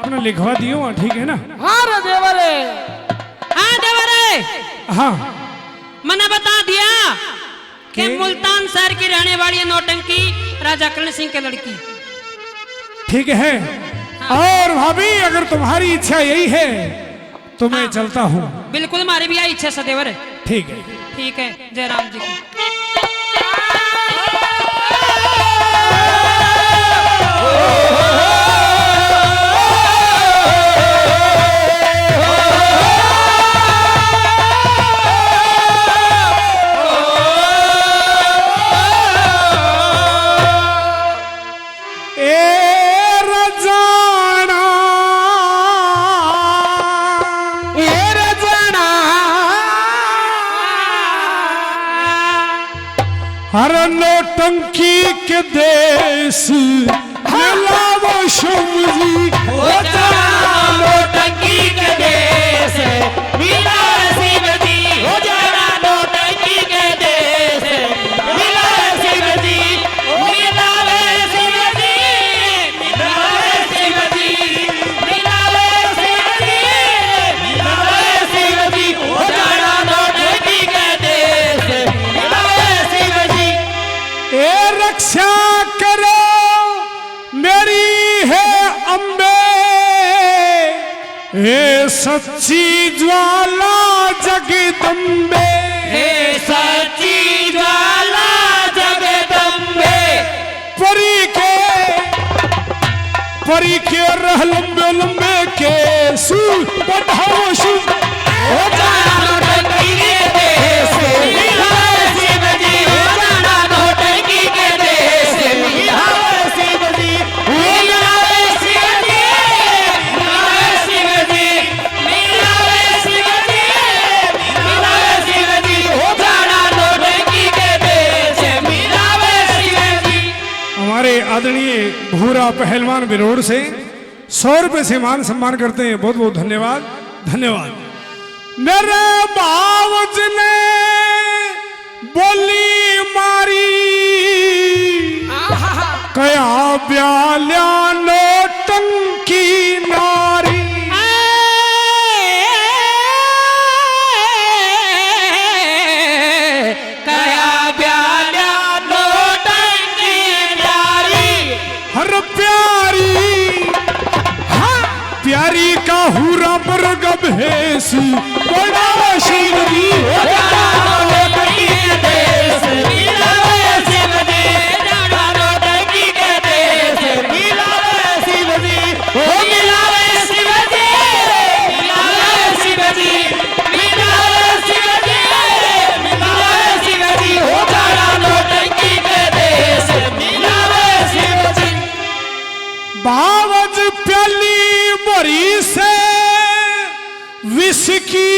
अपना लिखवा दियो, ठीक है ना? हाँ रे देवरे, हाँ देवरे, हाँ मैंने बता दिया कि मुल्तान शहर की रहने वाली है नौटंकी राजा करण सिंह के लड़की। ठीक है। और भाभी अगर तुम्हारी इच्छा यही है तो मैं चलता हूँ। बिल्कुल हमारी भी यही इच्छा सदेवर है। ठीक है। ठीक है, जय राम जी की। हर नौटंकी के देश मिलावो शुमजी, नौटंकी के देश मिला शिव जी, हो जाना नौटंकी के देश मिला शिव जी, मिला शिव जी, मिला शिव जी, मिला शिव जी, मिला शिव जी, हो जाना नौटंकी के देश मिला शिव जी। ए रक्षा करो मेरी है अम्बे, हे सच्ची ज्वाला जगदम्बे, हे सच्ची ज्वाला जगदम्बे, परी के रह लंबे लंबे के सू बढ़ाओ सू, हो जाना नौटंकी के देश मिला शिव जी, हो जाना नौटंकी के देश मिला शिव जी, मिला शिव जी, मिला शिव जी, मिला शिव जी, मिला शिव जी, हो जाना नौटंकी के देश मिला शिव जी। हमारे आदरणीय भूरा पहलवान बिरोड़ से 100 रुपए से मान सम्मान करते हैं। बहुत बहुत धन्यवाद, धन्यवाद। मेरे बावज ने बोली मारी, कया ब्याल्या नौटंकी नारी, कया ब्याल्या नौटंकी नारी, हर प्यारी प्यारी का हुरा पर गभेस बड़ा शिव जी, हो जाना नौटंकी के देश मिला शिव जी, जाना नौटंकी के देश मिला शिव जी, हो मिला शिव जी, मिला शिव जी, मिला शिव जी, मिला शिव जी, हो जाना नौटंकी के देश मिला शिव जी। बावज प्याली मरी से विस्की,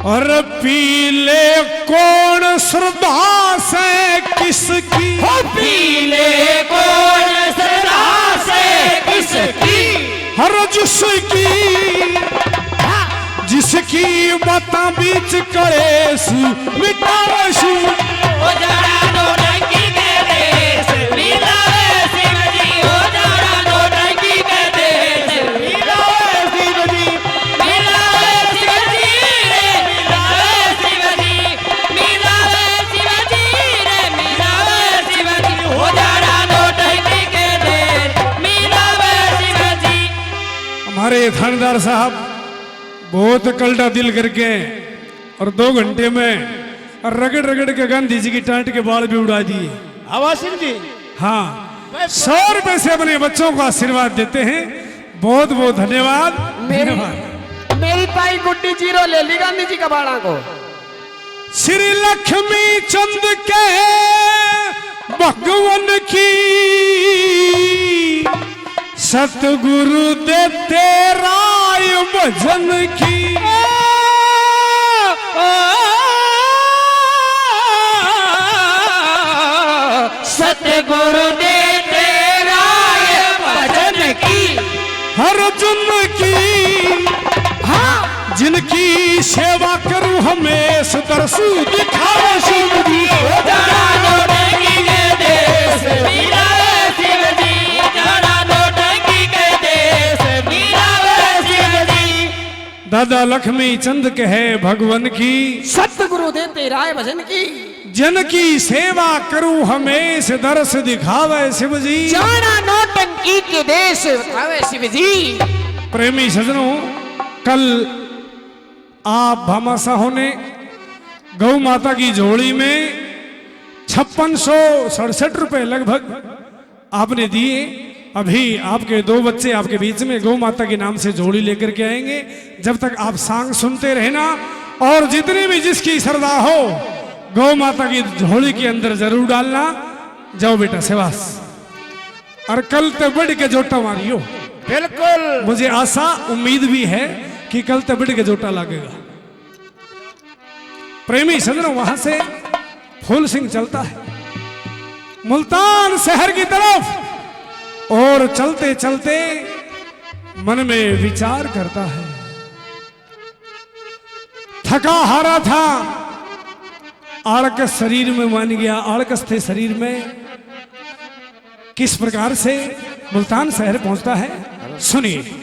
और पीले कौन श्रद्धा से किसकी, हो पीले कौन सदा से किसकी, हर जिसकी बता बीच कलेस मिटावे शिव, हो जाना नौटंकी के देश मिला शिव जी, हो जाना नौटंकी के देश मिला शिव जी, मिला शिव जी रे, मिला शिव जी, मिला शिव जी रे, मिला शिव जी, हो जाना नौटंकी के देश मिला शिव जी। हमारे थानेदार साहब बहुत कलटा दिल करके और 2 घंटे में रगड़ रगड़ के गांधी जी की टांट के बाल भी उड़ा दिए। आवाज सिंह जी, हाँ, 100 रुपए से अपने बच्चों को आशीर्वाद देते हैं। बहुत बहुत धन्यवाद, धन्यवाद। मेरी ताई गुड्डी जीरो ले ली गांधी जी का बाड़ा को। श्री लक्ष्मी चंद के भगवान की सतगुरु देते राय भजन की, सतगुरु देते राय भजन की, हर जन की, हाँ, जिनकी सेवा करूं हमेश दर्शु दिखाओ शिव जी। जाना नौटंकी के देश मिला शिव जी, जाना नौटंकी दादा लक्ष्मी चंद कहे भगवन की, सतगुरु देते राय भजन की, जन की सेवा करूं हमेश दरस दिखावे शिव जी। जाना नौटंकी के देश बतावे शिव जी। प्रेमी सजनों, कल आप भामाशाहों ने गौ माता की झोली में 5667 रुपए लगभग आपने दिए। अभी आपके 2 बच्चे आपके बीच में गौ माता के नाम से जोड़ी लेकर के आएंगे। जब तक आप सांग सुनते रहना, और जितनी भी जिसकी श्रद्धा हो गौ माता की झोली के अंदर जरूर डालना। जाओ बेटा सेवास, और कल तो बढ़ के जोटा मारियो। बिल्कुल। मुझे आशा उम्मीद भी है कि कल तो बढ़ के जोटा लगेगा। प्रेमी सजनों, वहां से फूल सिंह चलता है मुल्तान शहर की तरफ, और चलते चलते मन में विचार करता है। थका हारा था, आड़कस शरीर में मान गया, आड़कस थे शरीर में। किस प्रकार से मुल्तान शहर पहुंचता है सुनिए।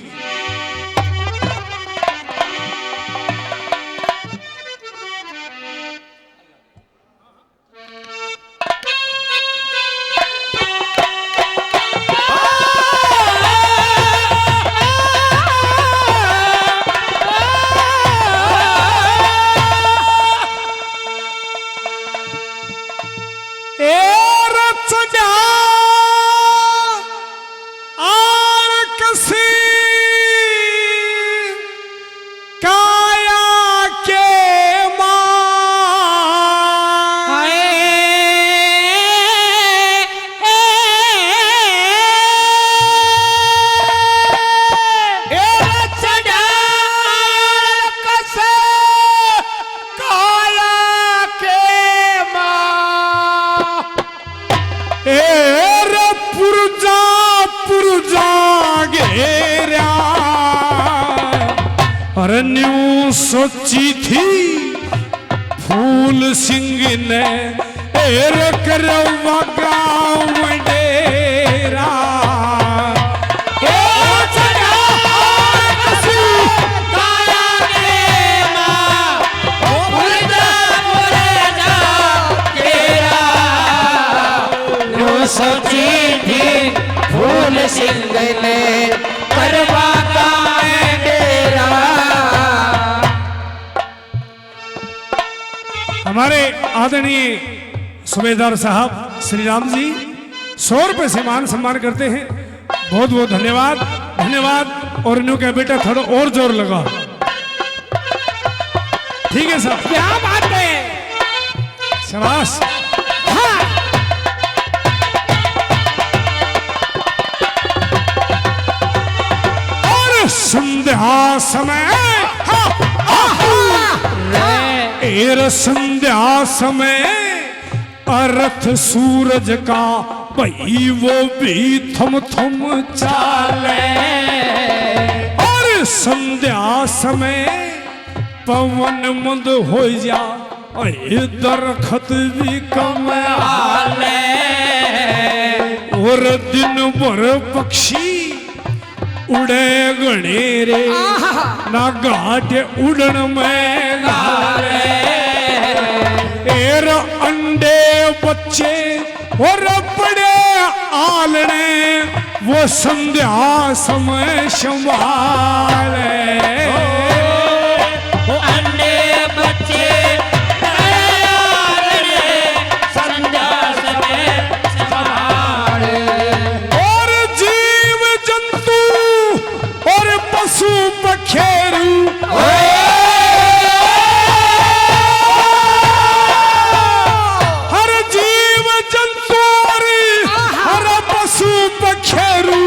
सोची थी फूल सिंह ने करवा गाँव डेरा। सोची थी फूल सिंह ने करवा गाँव डेरा। हमारे आदरणीय सूबेदार साहब श्री राम जी 100 रुपए से मान सम्मान करते हैं। बहुत बहुत धन्यवाद, धन्यवाद। और इन्हों का बेटा थोड़ा और जोर लगा। ठीक है साहब, क्या बात है, शाबाश। और संध्या समय संध्या समय अर्थ सूरज का भई वो भी थम थम चाले। और संध्या समय पवन मंद हो जा, दरखत भी कमाले। और दिन भर पक्षी उड़े गणेरे, ना घाट उड़न में गारे। अंडे बच्चे और बड़े आलने वो संध्या समय संभाले। अंडे बच्चे संध्या समय संभाले। और जीव जंतु और पशु पखेरु पखेरू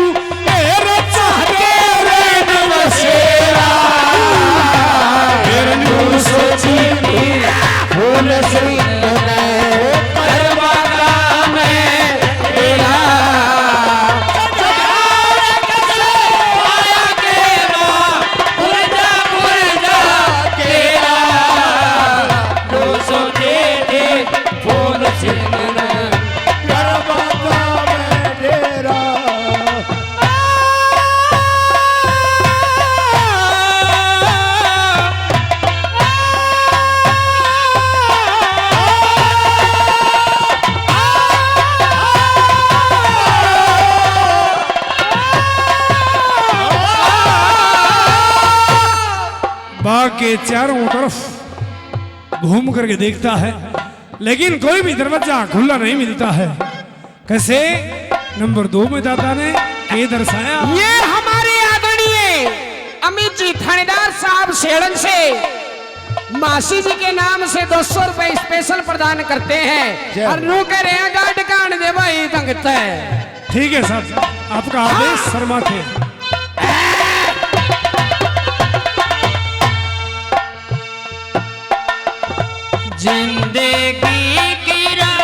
बाग के चारों तरफ घूम करके देखता है, लेकिन कोई भी दरवाजा खुला नहीं मिलता है। कैसे? नंबर 2 में दादा ने ये दर्शाया, ये हमारे आदरणीय अमित जी थानेदार साहब सेड़न से मासी जी के नाम से 200 रुपए स्पेशल प्रदान करते हैं और रू कह रहे हैं गार्ड कांड दे भाई तंगता है। ठीक है साहब, आपका आदेश शर्मा थे। जिंदगी की राह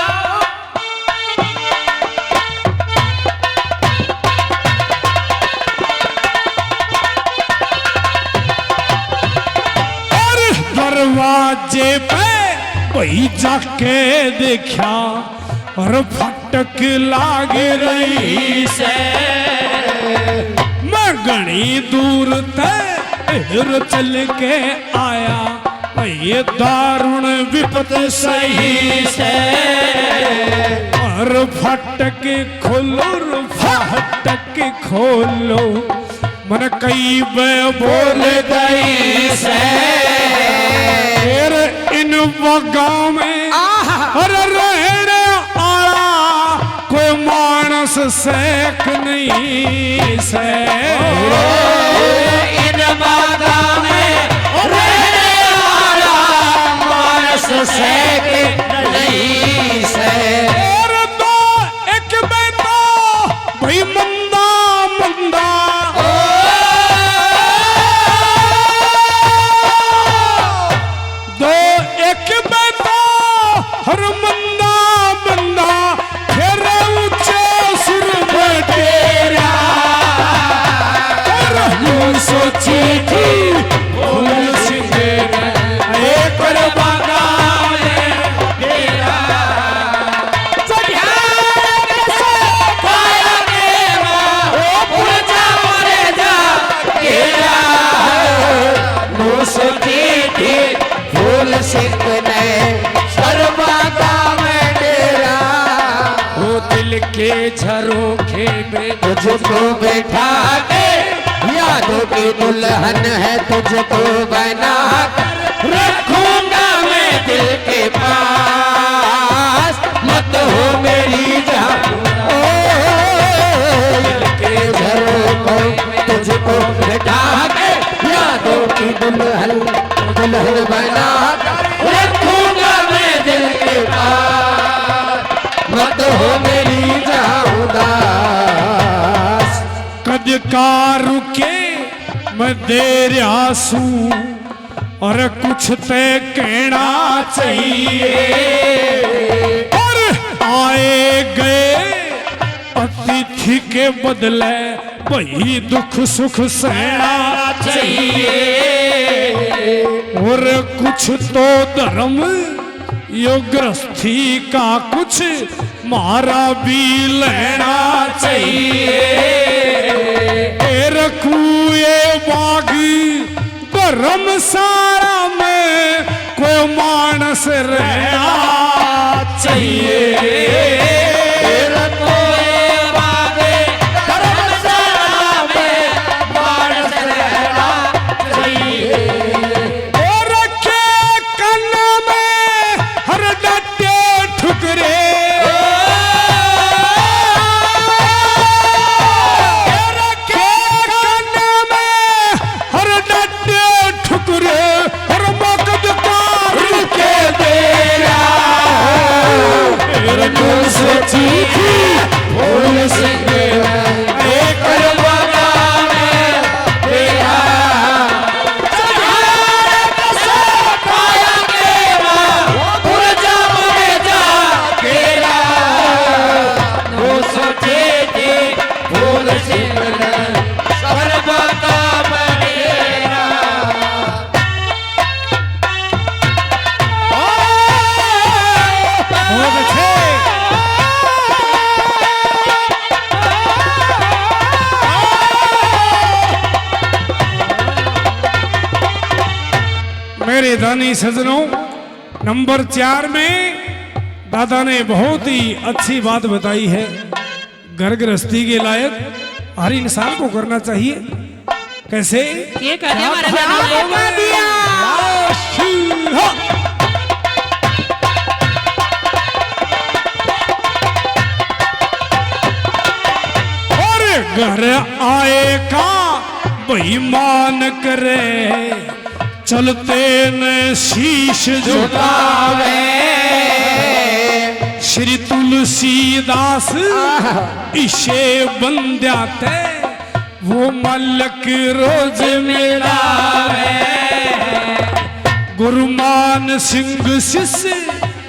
और दरवाजे पे वही जाके देखा और फटक लाग रही से। मैं घनी दूर तक चल के आया, ये दारुण विपत सही से। और फटक खोलो, फटक खोलो, मन कई बोल गई से। फिर इन गाँव में हर रहने आया कोई मानस सेक नहीं से। इन बागा में रहने वाला मानस सेक नहीं से। और दो एक बेटा भाई मंदा मंदा, दो एक बेटा हर मंदा मंदा, फिर ऊंचे सुर में तेरा। और यूं सोची थी भूल सिंह एक बागा में तेरा। फूल सिंह ने सर्वगा में डेरा। वो दिल के झरोखे में तुझको बैठा के यादों की दुल्हन है, तुझको बना कर रखूंगा मैं दिल के पास। मत हो मेरी जान दिल के झरोखों में तुझको बैठा के यादों की दुल्हन बना कर रखूंगा मैं दिल के पास। मत हो मेरी जान उदास। कद का रुके मैं देर आंसू और कुछ तय कहना चाहिए। और आए गए अतिथि के बदले वही दुख सुख सहना चाहिए। और कुछ तो धर्म यो गृहस्थी का कुछ मारा भी लेना चाहिए। रखूए बाग धर्मशाला में कोई मानस रहना चाहिए। मेरे दानी सजनों, नंबर 4 में दादा ने बहुत ही अच्छी बात बताई है। घर गृहस्थी के लायक हर इंसान को करना चाहिए। कैसे? ये कह दिया हमारे क्या दादा कह दिया? और घर आए का बेईमान करे, चलते न शीश झुकावे। श्री तुलसीदास इसे बंद्याते वो मलक रोज मिलावे। गुरुमान सिंह शिष्य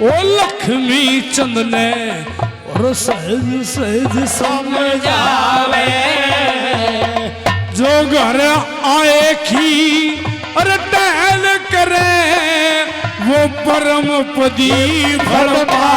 ओ लक्ष्मी चंद ने और सहज सहज समझावे। जो घर आए की अरे टहल करे वो परम पदी फल पावे।